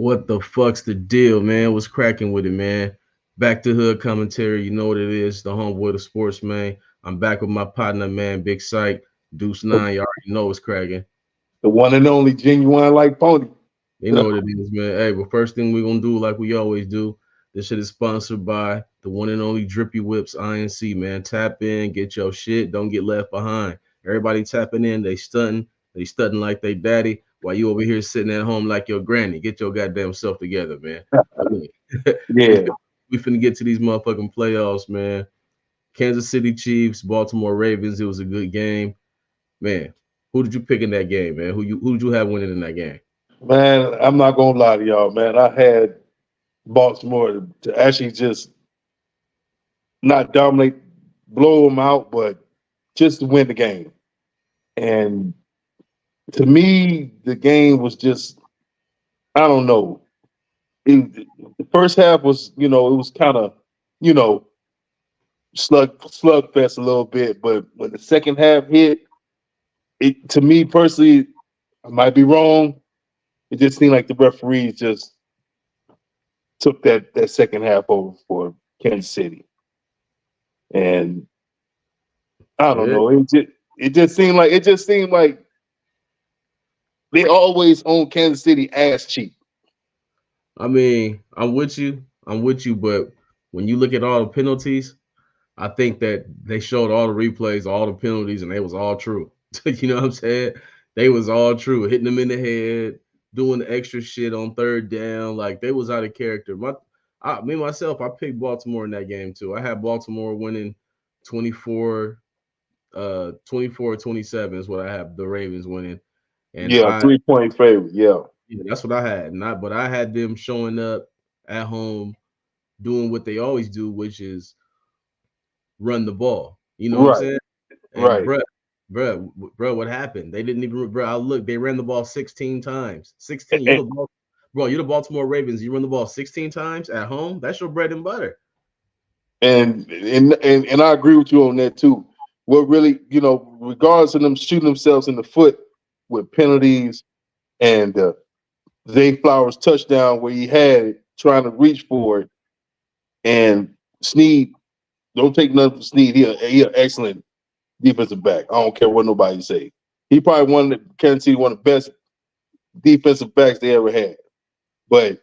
What the fuck's the deal, man? What's cracking with it, man? Back to hood commentary. You know what it is. The homeboy of the sports, man. I'm back with my partner, man. Big Sight, Deuce The, Nine. You already know what's cracking. the one and only genuine like pony. You know what it is, man. Hey, well, first thing we're gonna do, like we always do, this shit is sponsored by the one and only Drippy Whips INC, man. Tap in, get your shit, don't get left behind. Everybody tapping in, they stunting like they daddy, while you over here sitting at home like your granny. Get your goddamn self together, man. But look, we Yeah, we finna get to these motherfucking playoffs, man. Kansas City Chiefs, Baltimore Ravens. It was a good game, man. Who did you pick in that game, man? Who did you have winning in that game? man, I'm not gonna lie to y'all, man. I had Baltimore to actually just not dominate, blow them out, but just to win the game. And to me, the game was just, I don't know. The first half was, it was kind of, you know, slugfest a little bit. But when the second half hit, it to me personally, I might be wrong. It just seemed like the referees just took that second half over for Kansas City, and I don't Yeah, know. It just seemed like they always own Kansas City ass cheap. I mean, I'm with you, but when you look at all the penalties, I think that they showed all the replays, all the penalties, and they was all true. You know what I'm saying? They was all true, hitting them in the head, doing the extra shit on third down, like they was out of character. Me myself, I picked Baltimore in that game too. I had Baltimore winning 24, 24-27 is what I have the Ravens winning, and Yeah, I 3 point favorite. Yeah, yeah, that's what I had. Not, but I had them showing up at home doing what they always do, which is run the ball. You know what I'm right, saying? And right. bruh, what happened? They didn't even, bruh. I look, they ran the ball 16 times. 16. And, You're the Baltimore Ravens. You run the ball 16 times at home. That's your bread and butter. and I agree with you on that too. What really, regardless of them shooting themselves in the foot with penalties and Zay Flowers touchdown where he had it, trying to reach for it, and Snead, don't take nothing from Snead. He an excellent defensive back. I don't care what nobody say. He probably Kansas City one of the best defensive backs they ever had. But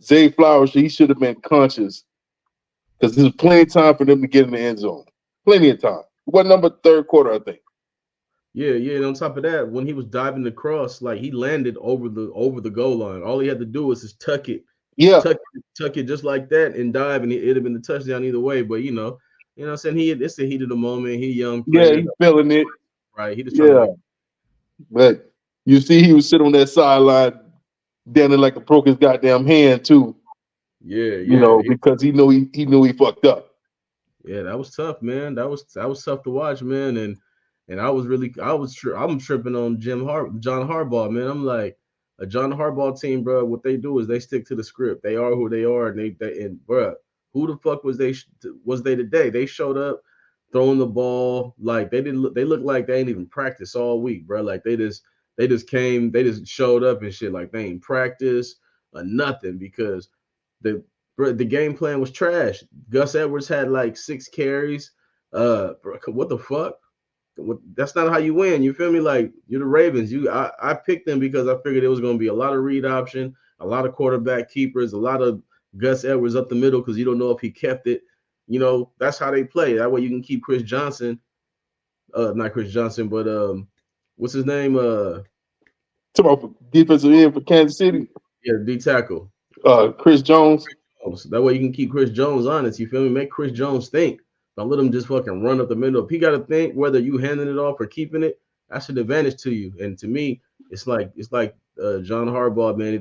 Zay Flowers, he should have been conscious because there's plenty of time for them to get in the end zone. Plenty of time. What number third quarter, I think. Yeah, yeah. And on top of that, when he was diving across, like he landed over the goal line. All he had to do was just Yeah, tuck it just like that and dive, and it'd have been a touchdown either way. But what I'm saying, it's the heat of the moment. He young yeah, player, he's feeling it. right? He just trying to Yeah. make. But you see he was sitting on that sideline, down there like a broke his goddamn hand too, Yeah, yeah, because he knew he fucked up. yeah. That was tough, man. That was tough to watch, man. And I'm tripping on John Harbaugh, man. I'm like a John Harbaugh team, bro. What they do is they stick to the script. They are who they are, and bro, who the fuck was they today? They showed up throwing the ball like they didn't. They look like they ain't even practice all week, bro. Like they just came, they just showed up and shit. Like they ain't practice or nothing because the the game plan was trash. Gus Edwards had like 6 carries. Bro, what the fuck? That's not how you win. You feel me? Like you're the Ravens. I picked them because I figured it was going to be a lot of read option, a lot of quarterback keepers, a lot of Gus Edwards up the middle because you don't know if he kept it. That's how they play. That way you can keep Chris Johnson, not Chris Johnson, but what's his name? Talking about defensive end for Kansas City, Yeah, D tackle. Chris Jones. That way you can keep Chris Jones honest. You feel me? Make Chris Jones think. Don't let him just fucking run up the middle. If he got to think whether you handing it off or keeping it, that's an advantage to you. And to me, it's like John Harbaugh, man.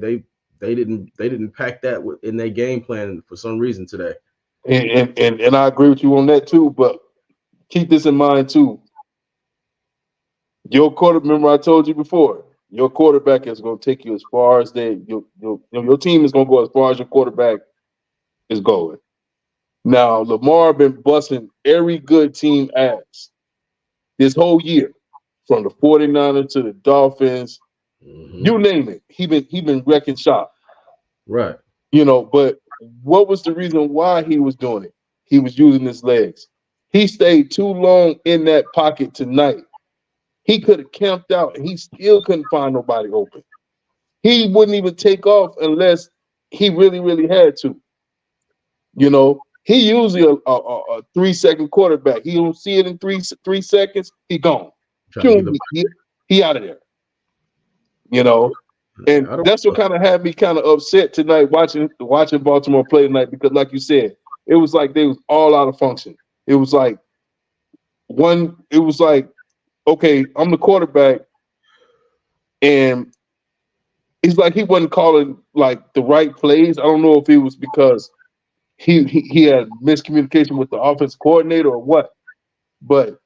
They didn't pack that in their game plan for some reason today. And I agree with you on that too. But keep this in mind too. Remember I told you before, your quarterback is going to take you as far as your team is going to go as far as your quarterback is going. Now, Lamar been busting every good team ass this whole year, from the 49ers to the Dolphins, Hmm. you name it. He been wrecking shop. Right. But what was the reason why he was doing it? He was using his legs. He stayed too long in that pocket tonight. He could have camped out and he still couldn't find nobody open. He wouldn't even take off unless he really, really had to. He usually a 3 second quarterback. He don't see it in three seconds. He gone. Trying to get Boom, the he out of there. You know, and I don't that's what kind of had me kind of upset tonight watching Baltimore play tonight because, like you said, it was like they was all out of function. It was like it was like, okay, I'm the quarterback, and it's like he wasn't calling like the right plays. I don't know if it was because he had miscommunication with the offense coordinator or what, but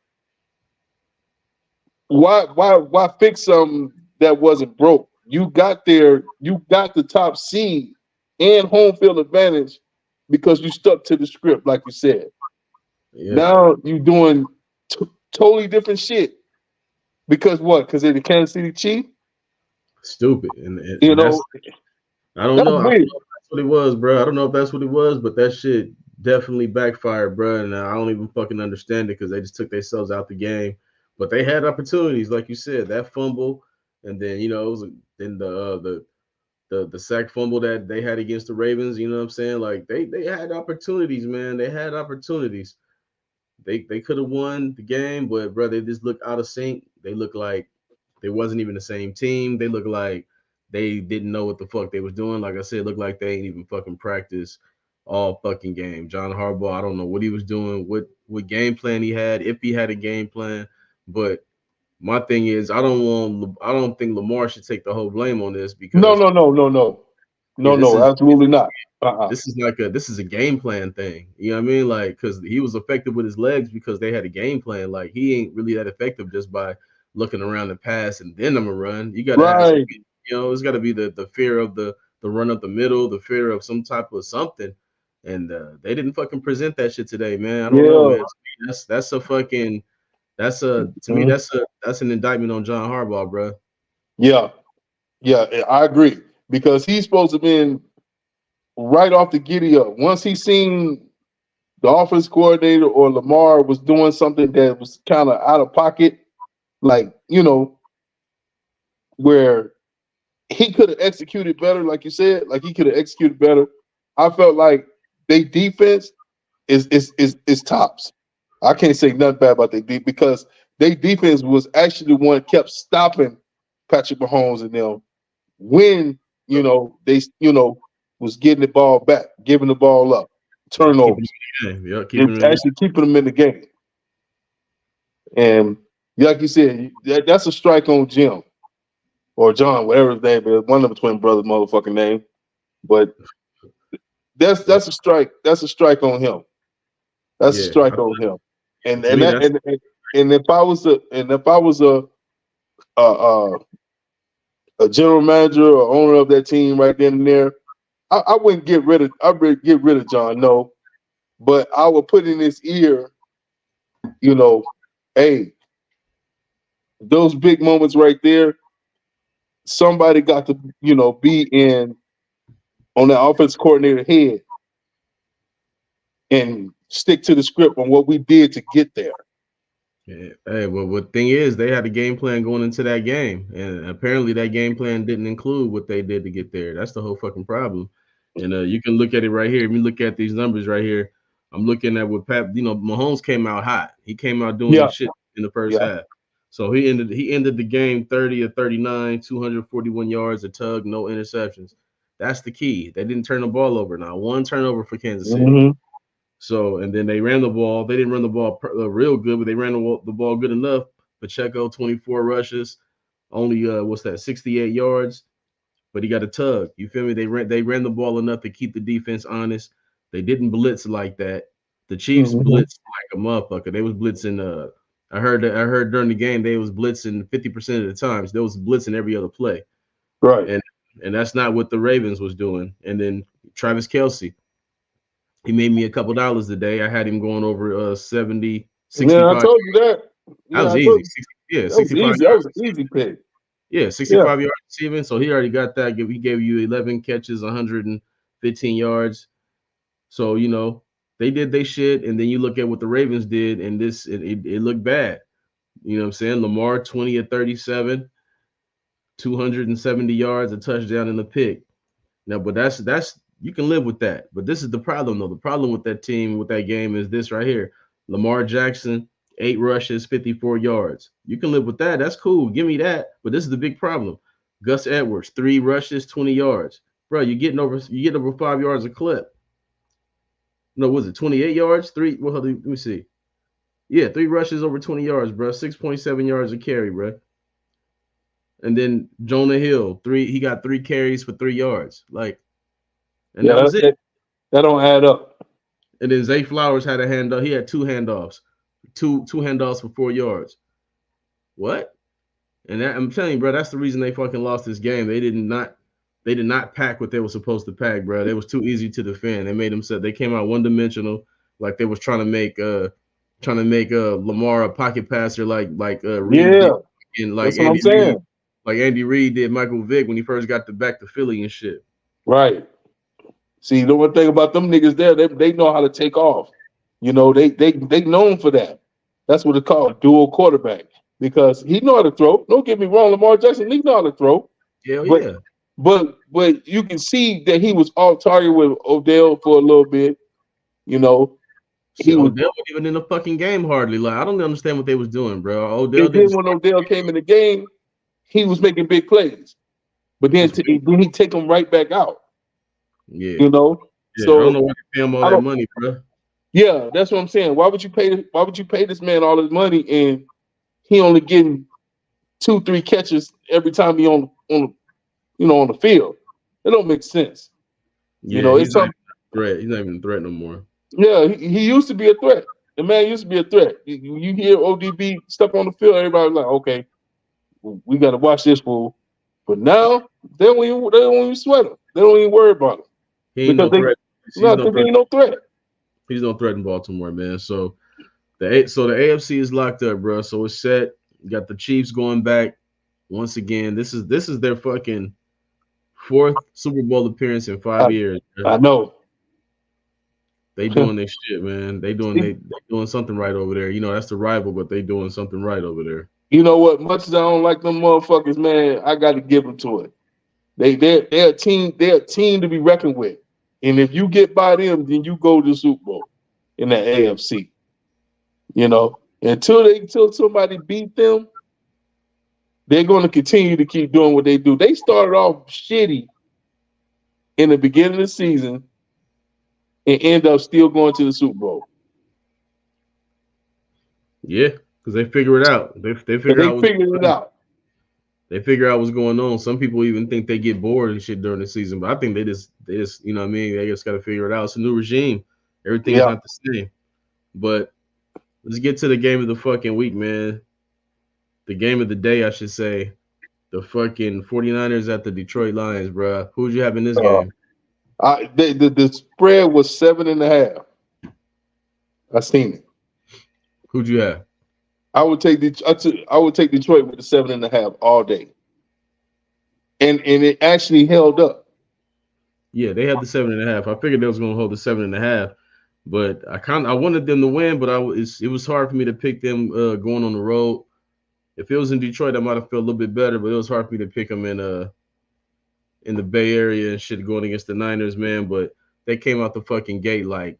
why fix something that wasn't broke? You got there, you got the top seed and home field advantage because you stuck to the script, like you said. yeah, Now you doing totally different shit because what? Because they're the Kansas City Chief. stupid. And You and that's know I don't that's know. I don't weird. know if that's what it was, bro. I don't know if that's what it was, but that shit definitely backfired, bro. And I don't even fucking understand it because they just took themselves out the game. But they had opportunities, like you said, that fumble, and then it was then the sack fumble that they had against the Ravens. You know what I'm saying? Like they had opportunities, man. They had opportunities. They could have won the game, but bro, they just look out of sync. They look like they wasn't even the same team. They look like they didn't know what the fuck they was doing. Like I said, look like they ain't even fucking practice all fucking game. John Harbaugh, I don't know what he was doing, what game plan he had, if he had a game plan. But my thing is, I don't think Lamar should take the whole blame on this No, because no, no, no, no, yeah, no, no, absolutely not. Uh-uh. this is a game plan thing. You know what I mean? Like, because he was effective with his legs because they had a game plan. Like, he ain't really that effective just by looking around the pass and then I'm gonna run. You got to have some, Right. it's got to be the fear of the run up the middle, the fear of some type of something. And they didn't fucking present that shit today, man. I don't know, Yeah. man. That's a fucking that's a to me Mhm. that's an indictment on John Harbaugh, bro. Yeah. Yeah. I agree because he's supposed to been right off the giddy up. Once he seen the offense coordinator or Lamar was doing something that was kind of out of pocket, like where he could have executed better, like you said, like he could have executed better. I felt like they defense is tops. I can't say nothing bad about their defense because their defense was actually the one kept stopping Patrick Mahomes and them when they was getting the ball back, giving the ball up, Yeah, keeping turnovers. him in the game. Yeah, keeping It's him in the actually keeping them in the game. And like you said, that's a strike on Jim or John, whatever his name is, one of the twin brothers' motherfucking name. But game. that's a strike. That's a strike on him. That's a Yeah, strike on him. And to and me that, that's and if I was a a general manager or owner of that team right then and there, I wouldn't I would get rid of John, no, but I would put in his ear, you know, hey, those big moments right there, somebody got to, be in on that offense coordinator head and stick to the script on what we did to get there. Yeah. Hey, well, what thing is, they had a game plan going into that game, and apparently that game plan didn't include what they did to get there. That's the whole fucking problem. And you can look at it right here. If you look at these numbers right here, I'm looking at what Pat. Mahomes came out hot. He came out doing Yeah, his shit in the first yeah. half. So he ended the game 30 of 39, 241 yards, a tug, no interceptions. That's the key. They didn't turn the ball over. Now one turnover for Kansas City. Hmm. So, and then they ran the ball. They didn't run the ball real good, but they ran the ball good enough. Pacheco, 24 rushes, only what's that, 68 yards, but he got a tug. You feel me? They ran the ball enough to keep the defense honest. They didn't blitz like that. The Chiefs Hmm. blitzed like a motherfucker. They was blitzing. I heard during the game they was blitzing 50% of the times. They was blitzing every other play, Right. and and that's not what the Ravens was doing. And then Travis Kelsey, he made me a couple dollars today. I had him going over 70, Yeah, I 65. told you that. That Yeah, was I told easy. you 60, yeah, that was 65 easy. That was an yards. easy pick. Yeah, Yeah, 65 yards receiving. So he already got that. He gave you 11 catches, 115 yards. So they did they shit, and then you look at what the Ravens did, and it looked bad. You know what I'm saying? Lamar 20 of 37, 270 yards, a touchdown, and a pick. Now, but that's you can live with that. But this is the problem though. The problem with that team with that game is this right here. Lamar Jackson, 8 rushes, 54 yards. You can live with that. That's cool. Give me that. But this is the big problem. Gus Edwards, 3 rushes, 20 yards. Bro, you're getting over 5 yards a clip. No, was it 28 yards? Three. Well, let me see. Yeah, 3 rushes over 20 yards, bro. 6.7 yards a carry, bro. And then Jonah Hill, three. He got 3 carries for 3 yards. Like, and yeah, that was it. that don't add up. And then Zay Flowers had a handoff. He had two handoffs, two handoffs for 4 yards. What? And I'm telling you, bro, that's the reason they fucking lost this game. They did not pack what they were supposed to pack, bro. They was too easy to defend. They made them set. They came out one dimensional, like they was trying to make Lamar a pocket passer, like Reed did, Yeah, and that's what I'm saying. Like Andy Reid did Michael Vick when he first got back to Philly and shit. Right. See, the one thing about them niggas there, they know how to take off. They known for that. That's what it's called, dual quarterback. Because he know how to throw. Don't get me wrong, Lamar Jackson, he know how to throw. Hell But yeah. but you can see that he was off target with Odell for a little bit. You know, he Shit, was. Odell wasn't even in the fucking game hardly. Like I don't understand what they was doing, bro. Odell And didn't then start when Odell came in the game, he was making big plays. But then just wait. then he take them right back out. Yeah. You know, Yeah. I don't know so why they pay him all I that don't. money, bro. Yeah, that's what I'm saying. Why would you pay this man all his money and he only getting 2, 3 catches every time he on the field? It don't make sense. Yeah, he's It's not even something. a threat. He's not even a threat no more. Yeah, he used to be a threat. The man used to be a threat. You hear ODB step on the field, everybody's like, okay, we got to watch this fool. But now they don't even sweat him. They don't even worry about him He ain't because no threat. He's no, no because he threat. ain't no threat. He's no threat in Baltimore, man. So the AFC is locked up, bro. So it's set. You got the Chiefs going back once again. This is their fucking fourth Super Bowl appearance in I, 5 years. Bro. I know. They doing their shit, man. They doing something right over there. That's the rival, but they doing something right over there. You know what? Much as I don't like them motherfuckers, man, I got to give them to it. They're a team. They're a team to be reckoned with. And if you get by them, then you go to the Super Bowl in the AFC. Until somebody beat them, they're going to continue to keep doing what they do. They started off shitty in the beginning of the season and end up still going to the Super Bowl. Yeah, because they figure it out. They And figure they out what's figured it going on. out. They figure out what's going on. Some people even think they get bored and shit during the season, but I think they just you know what I mean. They just got to figure it out. It's a new regime. Everything's Yeah. not the same. But let's get to the game of the fucking week, man. The game of the day, I should say. The fucking 49ers at the Detroit Lions, bro. Who'd you have in this Uh, game? the spread was 7.5. I seen it. Who'd you have? I would take Detroit with the 7.5 all day, and it actually held up. Yeah, they had the 7.5. I figured they was gonna hold the 7.5, but I wanted them to win, but it was hard for me to pick them going on the road. If it was in Detroit, I might have felt a little bit better, but it was hard for me to pick them in the Bay Area and shit going against the Niners, man. But they came out the fucking gate like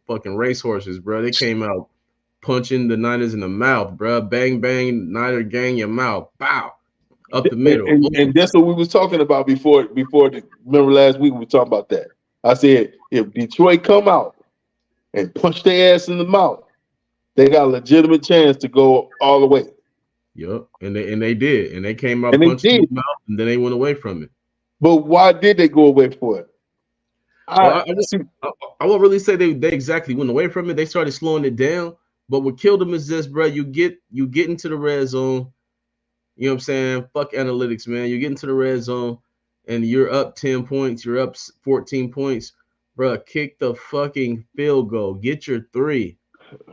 fucking racehorses, bro. They came out punching the Niners in the mouth, bro. Bang bang, Niner gang your mouth, bow up the And, middle, and, boom. and that's what we was talking about remember last week we were talking about that. I said if Detroit come out and punch their ass in the mouth, they got a legitimate chance to go all the way. Yup, and they did, and they came out And they punching in did. the mouth, and then they went away from it. But why did they go away for it? Well, I see. I won't really say they exactly went away from it. They started slowing it down. But what killed them is this, bro. You get into the red zone. You know what I'm saying? Fuck analytics, man. You get into the red zone, and you're up 10 points. You're up 14 points, bro. Kick the fucking field goal. Get your three.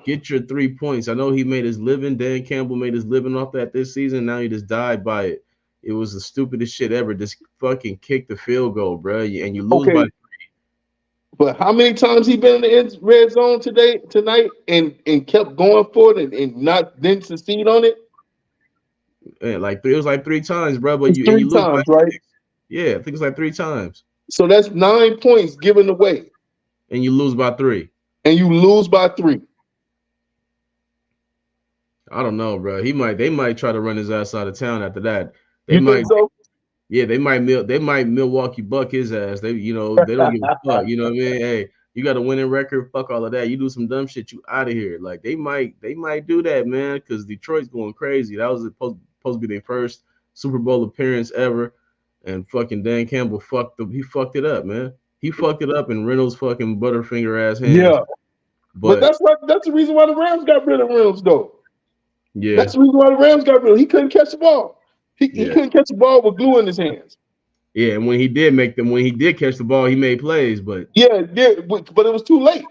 Get your 3 points. I know he made his living. Dan Campbell made his living off that this season. Now he just died by it. it was the stupidest shit ever. Just fucking kick the field goal, bro, and you lose by Okay, but how many times he been in the red zone tonight, and kept going for it and not didn't succeed on it? like three. It was like three times, bro. But It's you three lose by times, right? six. Yeah, I think it's like three times, So that's 9 points given away, and you lose by three. and you lose by 3. I don't know, bro. They might try to run his ass out of town after that. They You think might, so? yeah, they might Milwaukee buck his ass. They don't give a fuck. You know what I mean? Hey, you got a winning record. Fuck all of that. You do some dumb shit, you out of here. Like they might do that, man. Because Detroit's going crazy. That was supposed to be their first Super Bowl appearance ever, and fucking Dan Campbell fucked up. He fucked it up, man. He fucked it up in Reynolds' fucking butterfinger ass hands. Yeah, but But that's the reason why the Rams got rid of Rams, though. yeah, That's the reason why the Rams got rid of him. He couldn't catch the ball. He yeah. couldn't catch the ball with glue in his hands. Yeah, and when he did catch the ball, he made plays. But Yeah, yeah, but it was too late.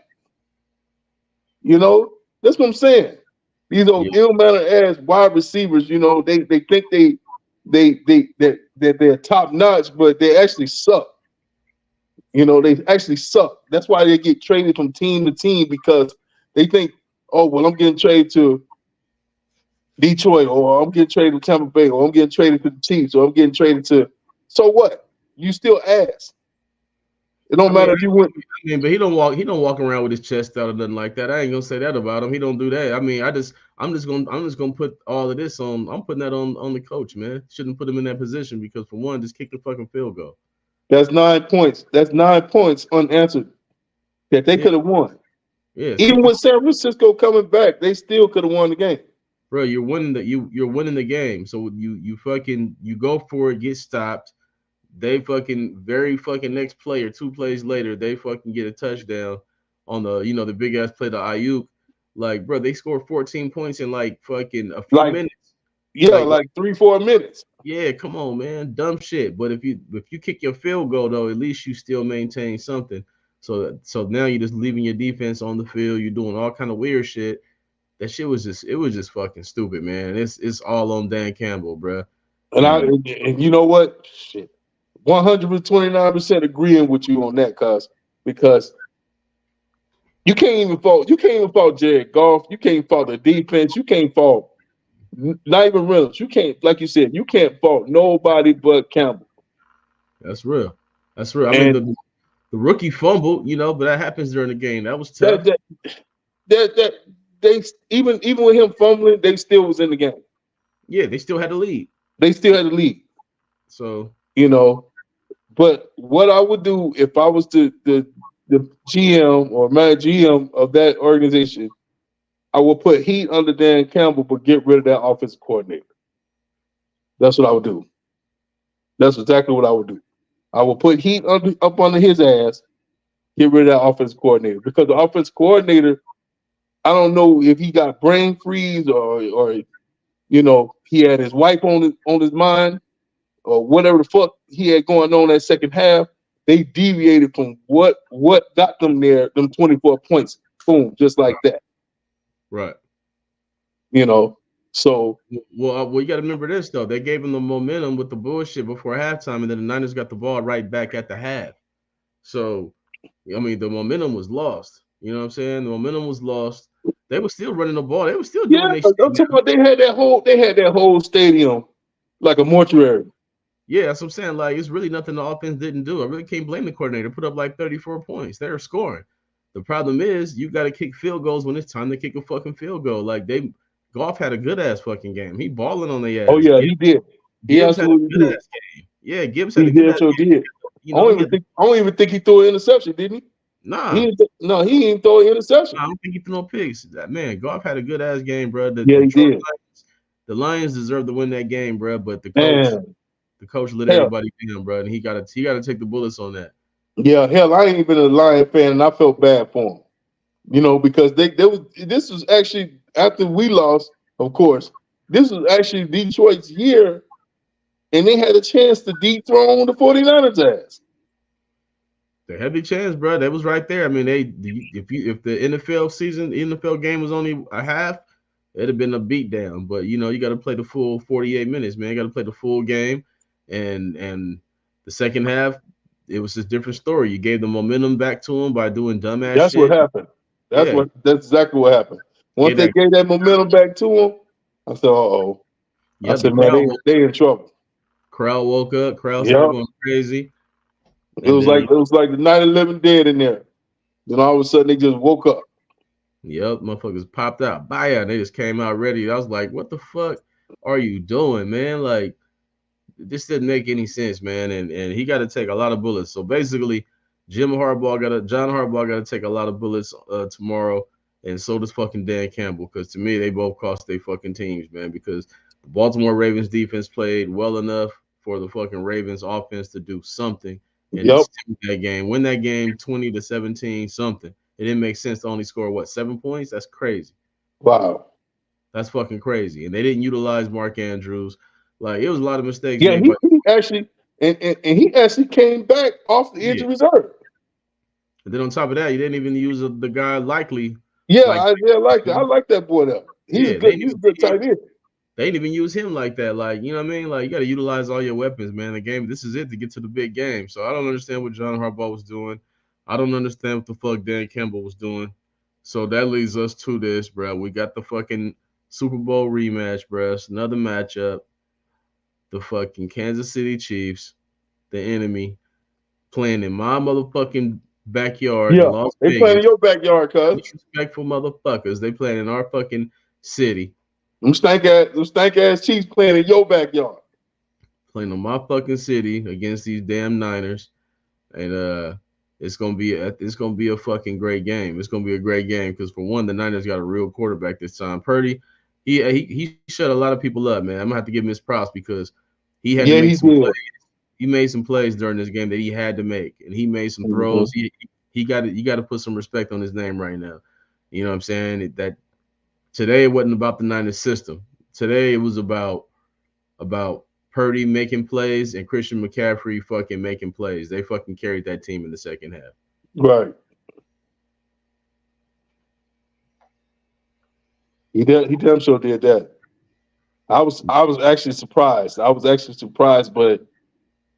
You know, that's what I'm saying. These yeah, old ill-mannered ass wide receivers, they think that they're top notch, but they actually suck. They actually suck. That's why they get traded from team to team, because they think, oh well, I'm getting traded to Detroit, or I'm getting traded to Tampa Bay, or I'm getting traded to the Chiefs, or I'm getting traded to. So what? You still ass. It I don't mean, matter if you went. but he don't walk around with his chest out or nothing like that. I ain't gonna say that about him. He don't do that. I mean, I'm just gonna put all of this on. I'm putting that on the coach, man. Shouldn't put him in that position because for one, just kick the fucking field goal. That's 9 points. That's 9 points unanswered that they Yeah, could have won. yeah. Even with San Francisco coming back, they still could have won the game. Bro, you're winning the game. So you fucking you go for it, get stopped. They fucking very fucking next play or two plays later, they fucking get a touchdown on the big ass play to Ayuk. Like, bro, they scored 14 points in like fucking a few Like, minutes. yeah, Like, like 3-4 minutes. yeah, come on, man, dumb shit. But if you kick your field goal though, at least you still maintain something. So now you're just leaving your defense on the field. You're doing all kind of weird shit. That shit was just fucking stupid, man. It's all on Dan Campbell, bro. And I And and you know what? Shit. 129% agreeing with you on that, because you can't even fault Jared Goff. You can't fault the defense. You can't fault not even Reynolds. You can't, like you said, you can't fault nobody but Campbell. that's real. That's real. I mean, And the rookie fumbled, but that happens during the game. That was that tough. that that they even with him fumbling, they still was in the game. Yeah, they still had the lead. They still had the lead, So you know. But what I would do if I was the GM or my GM of that organization, I would put heat under Dan Campbell, but get rid of that offensive coordinator. That's what I would do. That's exactly what I would do. I would put heat up under his ass, get rid of that offensive coordinator, because the offensive coordinator, I don't know if he got brain freeze, or he had his wife on his mind, or whatever the fuck he had going on that second half. They deviated from what got them there, them 24 points. Boom, just like that. right. You know. So Well, you got to remember this though. They gave him the momentum with the bullshit before halftime, and then the Niners got the ball right back at the half. So, I mean, the momentum was lost. You know what I'm saying? The momentum was lost. They were still running the ball. They were still yeah, doing their I'm shit. talking about they had that whole stadium like a mortuary. Yeah, that's what I'm saying. Like, it's really nothing the offense didn't do. I really can't blame the coordinator. Put up like 34 points. They're scoring. The problem is you got to kick field goals when it's time to kick a fucking field goal. Like Golf had a good ass fucking game. He balling on their Oh ass. yeah, he did. He Gibbs had a absolutely good did. ass game. Yeah, Gibbs had He a good did ass so game. did. He had I don't even think he threw an interception, didn't he? nah. No, he didn't throw an interception. I don't think he threw no picks. That man, Golf had a good ass game, bro. The Yeah, he Detroit did. Lions, the Lions deserve to win that game, bro. But Man, the coach let hell, everybody down, bro, and he gotta take the bullets on that. yeah, hell, I ain't even a Lion fan, and I felt bad for him. Because this was actually after we lost, of course. This was actually Detroit's year, and they had a chance to dethrone the 49ers ass. The heavy chance, bro. That was right there. I mean, if the NFL game was only a half, it'd have been a beatdown. But you got to play the full 48 minutes, man. You got to play the full game, and the second half, it was a different story. You gave the momentum back to them by doing dumbass That's what shit. happened. Yeah, That's exactly what happened. Once get they that. gave that momentum back to him, I said, "Uh-oh." I Yep, the said, "Man, crowd woke they up. in trouble." Crowd woke up. Crowd started Yep. going crazy, It and was then like the night of living dead in there. Then all of a sudden they just woke up. yep, motherfuckers popped out. Baya, and they just came out ready. I was like, what the fuck are you doing, man? Like, this didn't make any sense, man. And he got to take a lot of bullets. So basically, John Harbaugh got to take a lot of bullets tomorrow, and so does fucking Dan Campbell. Because to me, they both cost their fucking teams, man. Because the Baltimore Ravens defense played well enough for the fucking Ravens offense to do something and Yep. steal that game, win that game 20-17, something. It didn't make sense to only score what 7 points. That's crazy. Wow. That's fucking crazy. And they didn't utilize Mark Andrews. Like it was a lot of mistakes Yeah, made by he actually and he actually came back off the yeah. injury reserve. And then on top of that, you didn't even use the guy likely Yeah, like I like that. I like that boy there. He's a yeah, good. He's a good tight end. they didn't even use him like that. Like, you know what I mean? Like you gotta utilize all your weapons, man. The game, this is it to get to the big game. So I don't understand what John Harbaugh was doing. I don't understand what the fuck Dan Campbell was doing. So that leads us to this, bro. We got the fucking Super Bowl rematch, bro. It's another matchup. The fucking Kansas City Chiefs, the enemy, playing in my motherfucking backyard in Yeah, Las they playing in Vegas. your backyard, cuz. Disrespectful motherfuckers. They playing in our fucking city, Them stank ass Chiefs playing in your backyard. playing in my fucking city against these damn Niners, and it's gonna be a fucking great game. It's gonna be a great game because for one, the Niners got a real quarterback this time. Purdy, he shut a lot of people up, man. I'm gonna have to give him his props because he had to Yeah, make he some plays. did. He made some plays during this game that he had to make, and he made some Hmm. throws. He got to you got to put some respect on his name right now. You know what I'm saying? That today it wasn't about the Niners system. Today it was about Purdy making plays and Christian McCaffrey fucking making plays. They fucking carried that team in the second half. Right. He did. He damn sure did that. I was actually surprised. I was actually surprised, but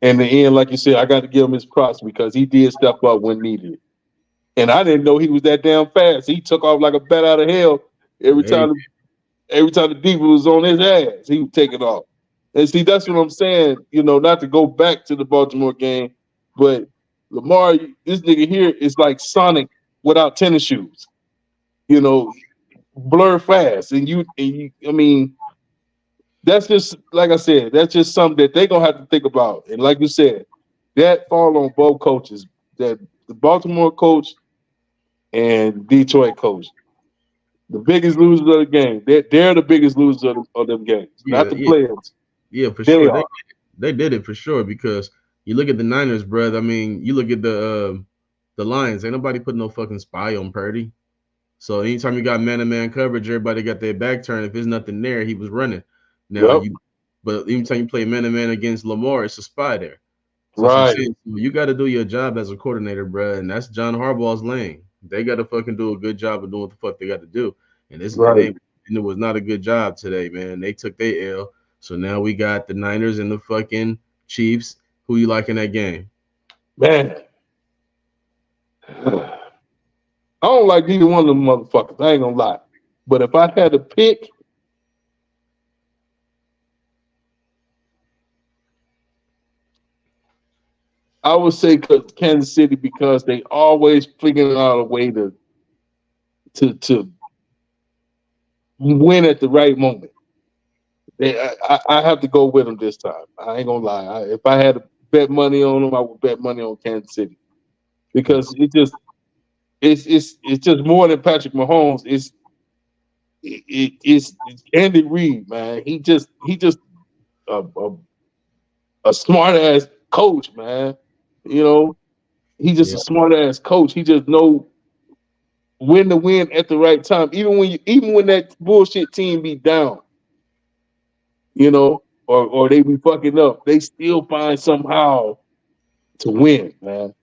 in the end, like you said, I got to give him his props because he did step up when needed. And I didn't know he was that damn fast. He took off like a bat out of hell every Yeah, time. Every time the defense was on his ass, he would take it off. And see, that's what I'm saying. You know, not to go back to the Baltimore game, but Lamar, this nigga here is like Sonic without tennis shoes. You know, blur fast, and you. I mean, that's just like I said. That's just something that they're gonna have to think about. And like you said, that fall on both coaches. That the Baltimore coach and Detroit coach. The biggest losers of the game. They're the biggest losers of them games, not yeah, the yeah, players. yeah, for They sure. They are. they did it for sure because you look at the Niners, bro. I mean, you look at the Lions. Ain't nobody put no fucking spy on Purdy. So anytime you got man-to-man coverage, everybody got their back turned. If there's nothing there, he was running. Now Yep. but anytime you play man-to-man against Lamar, it's a spy there. So that's what I'm Right. saying. So you got to do your job as a coordinator, bro, and that's John Harbaugh's lane. They got to fucking do a good job of doing what the fuck they got to do. And this and Right. they and it was not a good job today, man. They took their L. So now we got the Niners and the fucking Chiefs. Who you like in that game? Man. I don't like neither one of them motherfuckers. I ain't gonna lie. But if I had to pick, I would say Kansas City because they always figuring out a way to win at the right moment. I have to go with them this time. I ain't gonna lie. If I had to bet money on them, I would bet money on Kansas City because it's just more than Patrick Mahomes. It's Andy Reid, man. He just a, a, a smart ass coach, man. You know, he just Yeah, a smart ass coach. He just know when to win at the right time, even when that bullshit team be down, or they be fucking up, they still find somehow to win, man.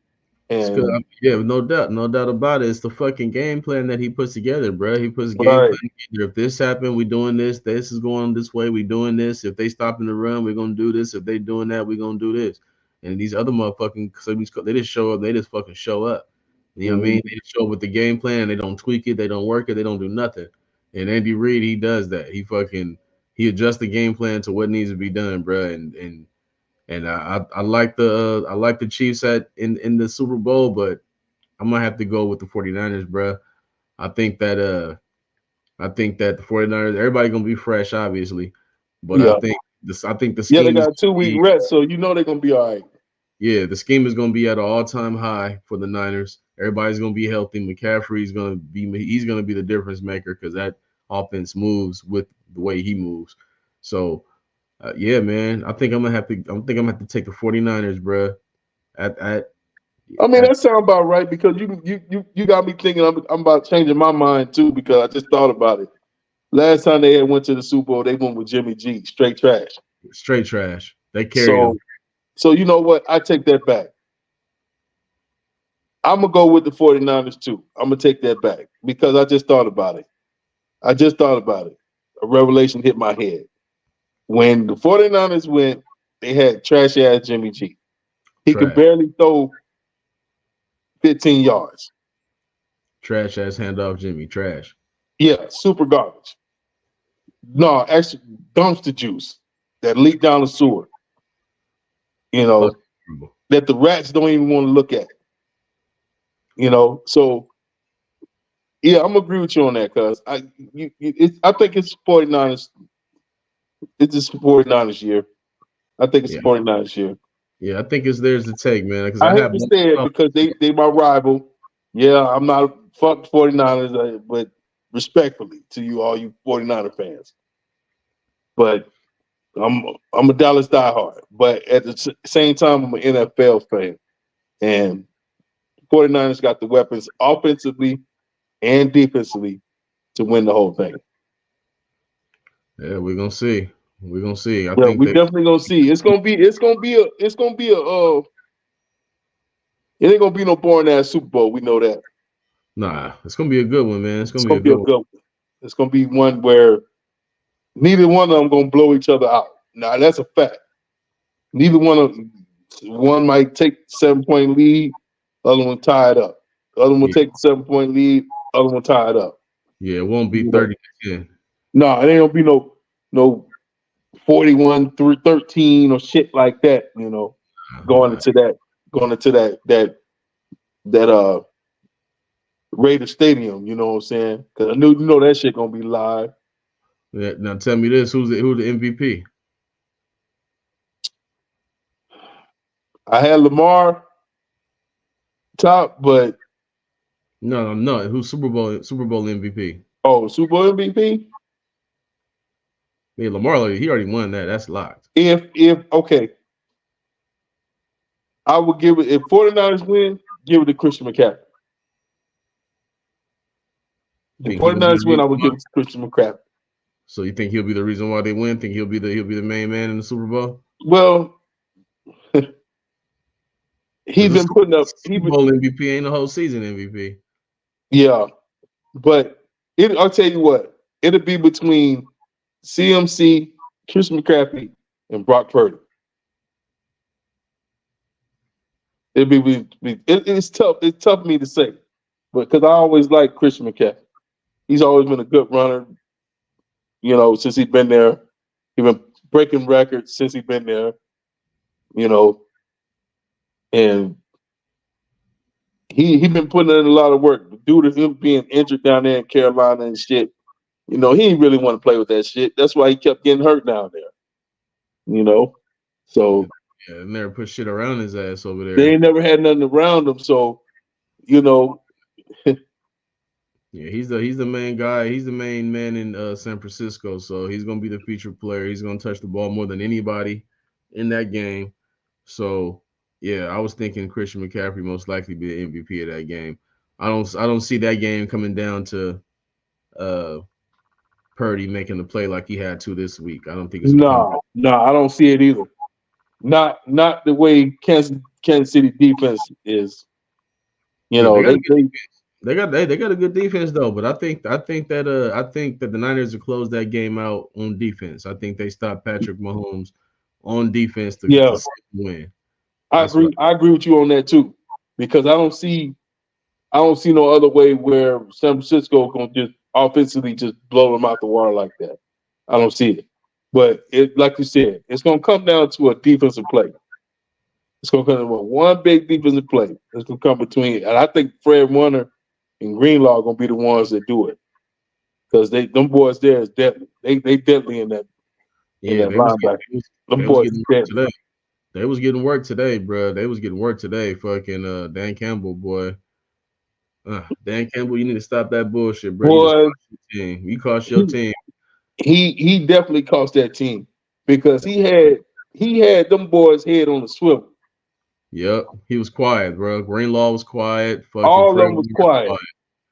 It's good. And Yeah, no doubt about it. It's the fucking game plan that he puts together, bro. He puts game right. plan together. If this happened, we doing this. This is going this way. We doing this. If they stop in the run, we're gonna do this. If they doing that, we're gonna do this. And these other motherfucking they just show up. They just fucking show up. You know what I mean? Mhm. They just show up with the game plan. They don't tweak it. They don't work it. They don't do nothing. And Andy Reid, he does that. He adjusts the game plan to what needs to be done, bro. And I like I like the Chiefs at in the Super Bowl, but I'm gonna have to go with the 49ers, bro. I think that I think that the 49ers, everybody gonna be fresh, obviously, but Yeah. I think the Yeah, they scheme is got a gonna 2 week be rest, so you know they're gonna be all right. yeah, the scheme is gonna be at an all time high for the Niners. Everybody's gonna be healthy. McCaffrey's gonna be he's gonna be the difference maker because that offense moves with the way he moves. So yeah, man, I think I'm gonna have to take the 49ers, bro. At I mean, at that sounds about right because you got me thinking I'm about changing my mind too because I just thought about it. Last time they had went to the Super Bowl, they went with Jimmy G, straight trash. straight trash. They carried him So so you know what? I take that back. I'm gonna go with the 49ers too. I'm gonna take that back because I just thought about it. I just thought about it. A revelation hit my head. When the 49ers went, they had trashy ass Jimmy G. He could trash. barely throw 15 yards. Trash ass handoff Jimmy. Trash. Yeah, super garbage. No, actually, dumpster juice that leaked down the sewer. You Fuck. know that the rats don't even want to look at. You know, so yeah, I'm agree with you on that, cuz I think it's 49ers. It's just 49ers year. I think it's Yeah. 49ers year. Yeah. I think it's theirs to take, man. Because I I hate have to more say it stuff. because they my rival. Yeah, I'm not fuck 49ers, but respectfully to you, all you 49er fans. But I'm a Dallas diehard. But at the same time, I'm an NFL fan. And 49ers got the weapons offensively and defensively to win the whole thing. Yeah, we're gonna see. We're gonna see. I Yeah, think we they definitely gonna see. It ain't gonna be no boring ass Super Bowl. We know that. nah. It's gonna be a good one, man. It's It's gonna be gonna a be good a one. good one. It's gonna be one where neither one of them gonna blow each other out. Now that's a fact. Neither one might take 7 point lead, other one tie it up. The other one will Yeah. take the 7 point lead, other one tie it up. Yeah. It won't be You know, 30-10. no, it ain't gonna be no 41 through 13 or shit like that. You know, going Nah. into that going into that Raider Stadium. You know what I'm saying? Because I knew you know that shit gonna be live. Yeah, now tell me this: who's the MVP? I had Lamar top, but No, no, no. Who's Super Bowl MVP? oh, Super Bowl MVP. Yeah, Lamar. He already won that. That's locked. If okay, I would give it if 49ers win, give it to Christian McCaffrey. You If think he'll be the 49ers win, reason I would why? give it to Christian McCaffrey. So you think he'll be the reason why they win? Think he'll be the main man in the Super Bowl? Well, Because he's been putting up. He Super been, Bowl MVP ain't the whole season MVP. yeah, but I'll tell you what, it'll be between CMC, Christian McCaffrey, and Brock Purdy. It's tough. It's tough for me to say, but because I always like Christian McCaffrey. He's always been a good runner. You know, since he's been there, he's been breaking records since he's been there. You know, and he been putting in a lot of work. Due to him being injured down there in Carolina and shit, you know, he didn't really want to play with that shit. That's why he kept getting hurt down there. You know, Yeah, so yeah, never put shit around his ass over they there. ain't never had nothing around him. So, you know, Yeah, he's the main guy. He's the main man in San Francisco. So he's gonna be the featured player. He's gonna touch the ball more than anybody in that game. So yeah, I was thinking Christian McCaffrey most likely be the MVP of that game. I don't see that game coming down to uh Purdy making the play like he had to this week. I don't think it's gonna come. I don't see it either. Not the way Kansas City defense is. You Yeah, know, they they got a good defense though, but I think that the Niners will close that game out on defense. I think they stop Patrick Mahomes on defense yeah, to win. I That's what agree. I agree with you on that too, because I don't see no other way where San Francisco gonna just offensively just blow them out the water like that. I don't see it. But it, like you said, it's gonna come down to a defensive play. It's gonna come down to one big defensive play. It's gonna come between, and I think Fred Warner and Greenlaw are gonna be the ones that do it because them boys there is deadly. They deadly in yeah, that linebacker. Them they was boys getting work deadly. today. They was getting work today, bro. They was getting work today. Fucking Dan Campbell, boy. Dan Campbell, you need to stop that bullshit, bro. You just Boy, cost your team. You cost your he team. he definitely cost that team because he had them boys head on the swivel. Yep, he was quiet, bro. Greenlaw was quiet. Fucking All of Fred them was Warner was quiet. quiet.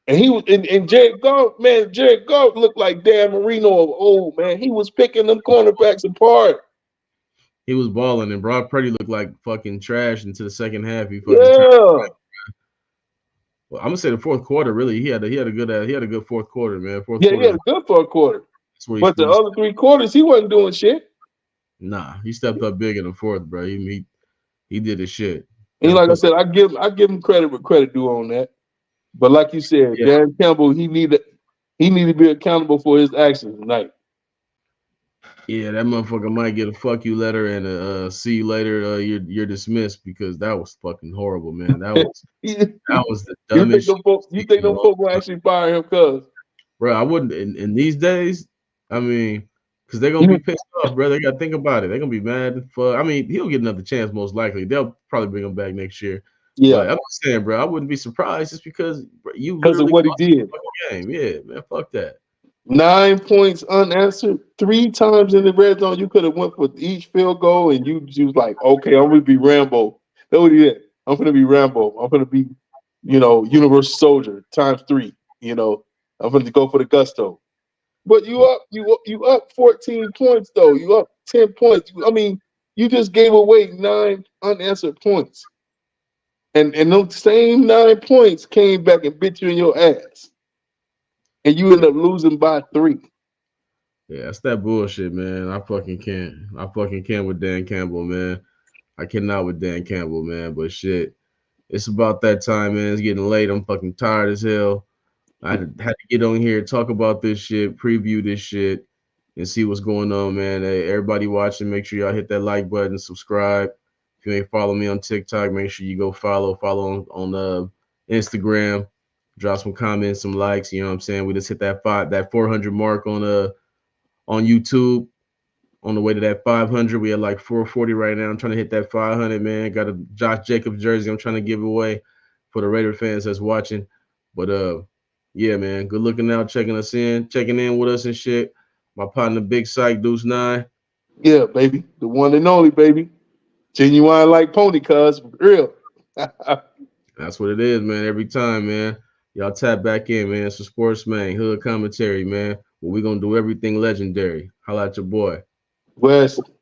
And he was and Jared Goff, man, Jared Goff looked like Dan Marino of old, man. He was picking them cornerbacks apart. He was balling, and Brock Purdy looked like fucking trash into the second half. He fucking turned. Yeah. Well, I'm gonna say the fourth quarter. Really, he had a good fourth quarter, man. Fourth Yeah, he quarter. had a good for a quarter. That's where But the he other three quarters, he wasn't doing shit. nah. He stepped up big in the fourth, bro. He did his shit. And Got to like I put said, I give him credit where credit due on that. But like you said, yeah Dan Campbell, he need to be accountable for his actions tonight. yeah that motherfucker might get a fuck you letter and a see you later. You're dismissed because that was fucking horrible, man. you That was the think dumbest shit them folks, I've you seen think in a them long folks will time. actually fire him? Cause Bro, I wouldn't in these days. I mean, because they're gonna he, be pissed off, bro. They gotta think about it. They're gonna be mad. For I mean, he'll get another chance most likely. They'll probably bring him back next year. yeah, But I'm just saying, bro, I wouldn't be surprised just because bro, you because of literally what he cost did. the fucking game. Yeah, man, fuck that. 9 points unanswered 3 times in the red zone. You could have went for each field goal, and you was like, okay, I'm gonna be Rambo. That's what he did. I'm gonna be Rambo. I'm gonna be, Universal Soldier times three. I'm gonna go for the gusto. But you up 14 points though. You up 10 points. I mean, you just gave away 9 unanswered points, and those same 9 points came back and bit you in your ass, and you end Yeah, up losing by three. yeah, that's that bullshit, man. I fucking can't. I fucking can't with Dan Campbell, man. I cannot with Dan Campbell, man. But shit, it's about that time, man. It's getting late. I'm fucking tired as hell. Had to get on here, talk about this shit, preview this shit, and see what's going on, man. Hey, everybody watching, make sure y'all hit that like button, subscribe. If you ain't follow me on TikTok, make sure you go follow on Instagram. Drop some comments, some likes. You know what I'm saying? We just hit that 400 mark on YouTube. On the way to that 500, we at like 440 right now. I'm trying to hit that 500, man. Got a Josh Jacobs jersey I'm trying to give away for the Raider fans that's watching. But yeah, man, good looking out, checking in with us and shit. My partner, Big Psych Deuce Nine. Yeah, baby. The one and only, baby. Genuine like pony, cuz. For real. That's what it is, man. Every time, man. Y'all tap back in, man. It's a sports man, hood commentary, man. Well, we gonna do everything legendary. Holla at your boy. West.